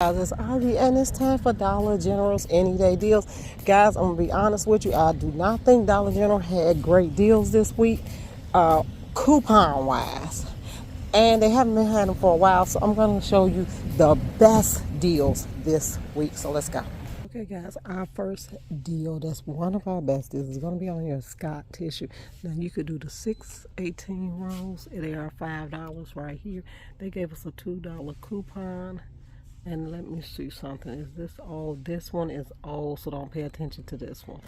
Guys, it's Ivy, and it's time for Dollar General's Any Day Deals. Guys, I'm gonna be honest with you. I do not think Dollar General had great deals this week, coupon wise, and they haven't been having them for a while. So I'm gonna show you the best deals this week. So let's go. Okay, guys, our first deal, that's one of our best deals, is going to be on your Scott tissue. Now, you could do the 618 rolls. They are $5 right here. They gave us a $2 coupon. And let me see something. Is this all? This one is old, so don't pay attention to this one.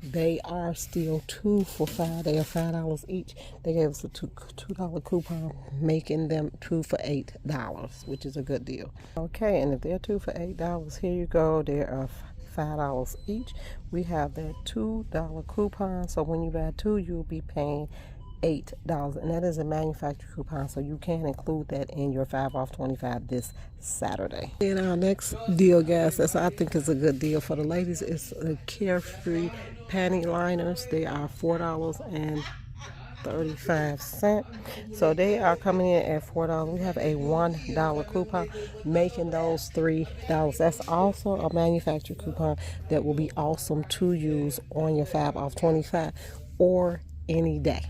They are still 2 for $5. They are $5 each. They gave us a $2 coupon, making them 2 for $8, which is a good deal. Okay, and if they're 2 for $8, here you go. They are $5 each. We have that $2 coupon, so when you buy 2, you'll be paying $8, and that is a manufacturer coupon, so you can include that in your 5 off 25 this Saturday. And our next deal, guys, that's I think is a good deal for the ladies, is a Carefree panty liners. They are $4.35. So they are coming in at $4. We have a $1 coupon, making those $3. That's also a manufacturer coupon that will be awesome to use on your 5 off 25 or any day.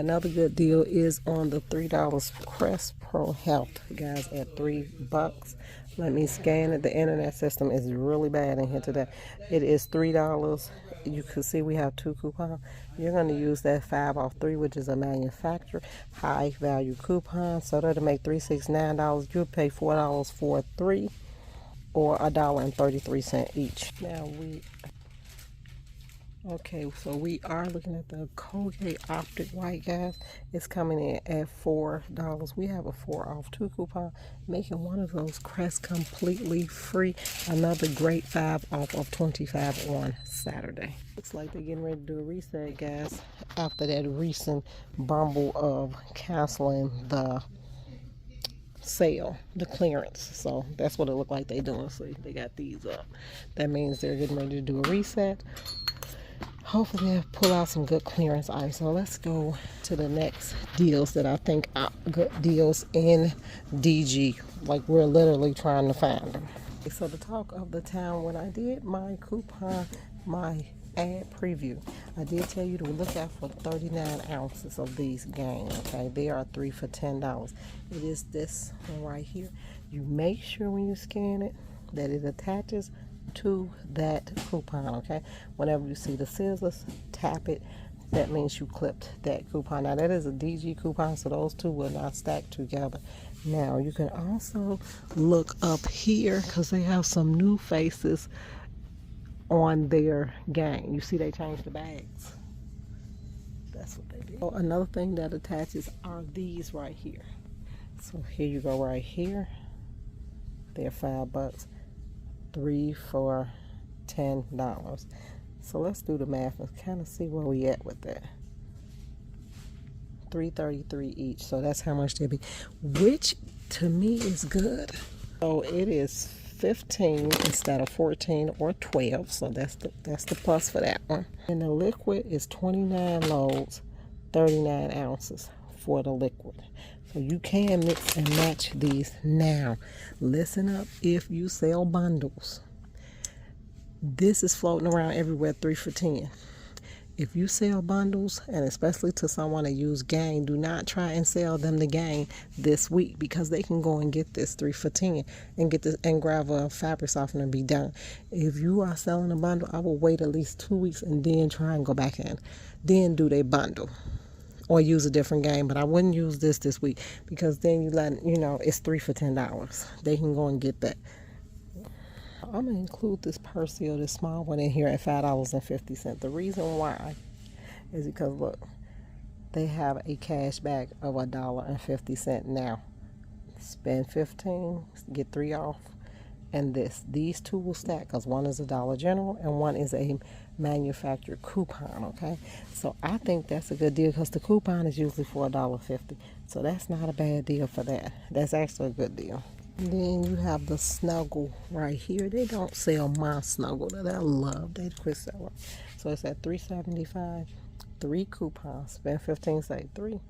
Another good deal is on the $3 Crest Pro Health, guys, at $3. Let me scan it. The internet system is really bad in here today. It is $3. You can see we have 2 coupons. You're going to use that 5 off 3, which is a manufacturer high value coupon. So that'll make $369. You'll pay $4 for 3, or $1.33 each. Now Okay, so we are looking at the Colgate Optic White, guys. It's coming in at $4. We have a 4 off 2 coupon, making one of those Crest completely free. Another great 5 off of 25 on Saturday. Looks like they're getting ready to do a reset, guys, after that recent bumble of canceling the sale, the clearance. So that's what it looked like they're doing. So they got these up. That means they're getting ready to do a reset. Hopefully they'll pull out some good clearance items. So let's go to the next deals that I think are good deals in DG. Like, we're literally trying to find them. So the talk of the town, when I did my coupon, my ad preview, I did tell you to look out for 39 ounces of these Gain. Okay, they are 3 for $10. It is this one right here. You make sure when you scan it that it attaches to that coupon. Okay, whenever you see the scissors, tap it. That means you clipped that coupon. Now that is a DG coupon, so those two will not stack together. Now you can also look up here, because they have some new faces on their Gain. You see they changed the bags. That's what they did. Oh, another thing that attaches are these right here. So here you go, right here. They're $5. 3 for $10. So let's do the math and kind of see where we at with that. $3.33 each. So that's how much they'll be, which to me is good. So it is 15 instead of 14 or 12. So that's the plus for that one. And the liquid is 29 loads, 39 ounces for the liquid. So you can mix and match these. Now, listen up, if you sell bundles, this is floating around everywhere, 3 for $10. If you sell bundles, and especially to someone that use Gain, do not try and sell them the Gain this week, because they can go and get this 3 for $10 and get this and grab a fabric softener and be done. If you are selling a bundle, I will wait at least 2 weeks and then try and go back in, then do their bundle. Or use a different Gain, but I wouldn't use this week, because then it's 3 for $10. They can go and get that. I'm gonna include this Persil, this small one, in here at $5.50. The reason why is because look, they have a cash back of $1.50 now. Spend 15, get 3 off, and these two will stack, because one is a Dollar General and one is a manufacturer coupon. Okay, so I think that's a good deal, because the coupon is usually for $1.50. So that's not a bad deal for that. That's actually a good deal. And then you have the Snuggle right here. They don't sell my Snuggle that I love. They quit selling. So it's at $3.75. 3 coupons. Spend 15, say 3.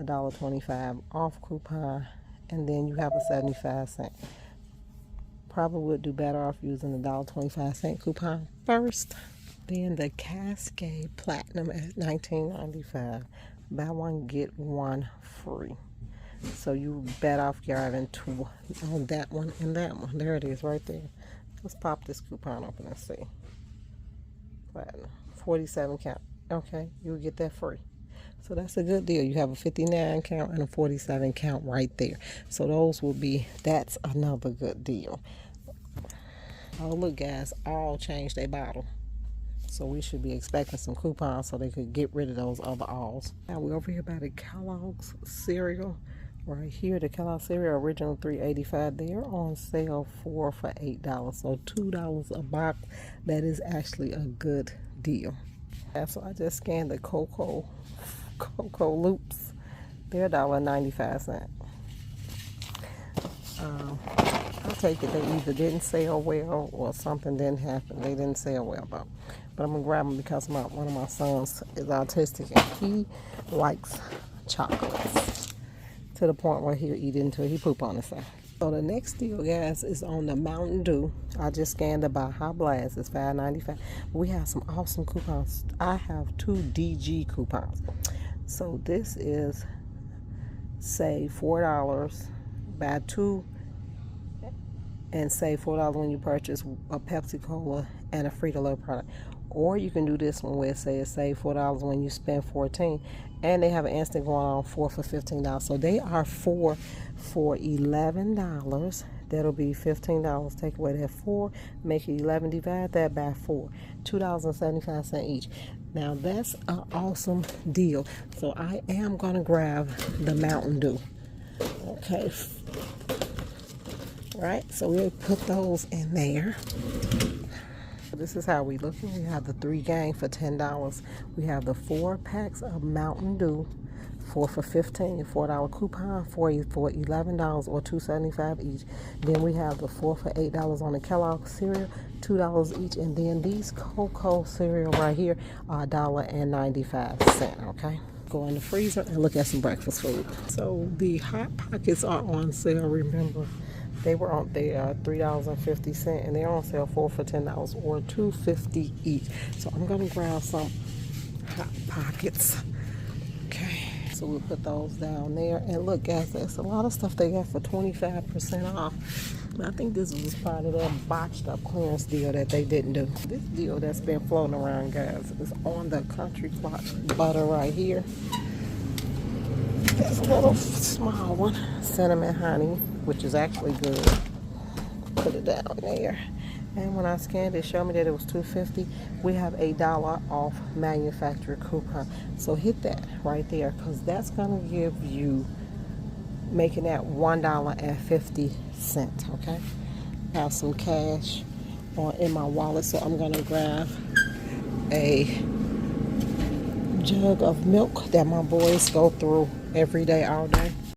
$1.25 off coupon. And then you have a 75-cent probably would do better off using the $1.25 coupon first. Then the Cascade Platinum at $19.95. Buy one, get one free. So you better off grabbing two on that one and that one. There it is right there. Let's pop this coupon open and see. Platinum, 47 count. Okay, you'll get that free. So that's a good deal. You have a 59 count and a 47 count right there. So those will be, that's another good deal. Oh, look, guys, all changed their bottle. So we should be expecting some coupons so they could get rid of those other alls. Now we're over here by the Kellogg's cereal. Right here, the Kellogg's cereal, original $3.85. They're on sale for $8. So $2 a box. That is actually a good deal. And so I just scanned the Cocoa Loops. They're $1.95. I take it they either didn't sell well or something didn't happen. They didn't sell well though. But I'm gonna grab them because one of my sons is autistic and he likes chocolates to the point where he'll eat into it. He poop on himself. So the next deal, guys, is on the Mountain Dew. I just scanned the Baja Blast. It's $5.95. We have some awesome coupons. I have 2 DG coupons. So this is save $4. Buy 2 and save $4 when you purchase a Pepsi Cola and a Frito-Lay product. Or you can do this one where it says save $4 when you spend $14. And they have an instant going on 4 for $15. So they are 4 for $11. That'll be $15. Take away that 4, make it 11. Divide that by 4. $2.75 each. Now that's an awesome deal. So I am gonna grab the Mountain Dew. Okay. Right. So we'll put those in there. This is how we looking. We have the 3 gang for $10. We have the 4 packs of Mountain Dew, 4 for $15, $4 coupon for $11 or $2.75 each. Then we have the 4 for $8 on the Kellogg's cereal, $2 each. And then these Cocoa cereal right here are $1.95. Okay. Go in the freezer and look at some breakfast food. So the Hot Pockets are on sale. Remember, they were on there $3.50 and they're on sale 4 for $10 or $2.50 each. So I'm gonna grab some Hot Pockets. Okay, so we'll put those down there. And look, guys, there's a lot of stuff they got for 25% off. I think this was part of their botched up clearance deal that they didn't do. This deal that's been floating around, guys, is on the Country Club butter right here. There's a little small one, cinnamon honey, which is actually good. Put it down there. And when I scanned it, showed me that it was $2.50. We have $8 off manufacturer coupon. So hit that right there, because that's gonna give you, making that $1.50. Okay. I have some cash in my wallet, so I'm gonna grab a jug of milk that my boys go through every day, all day.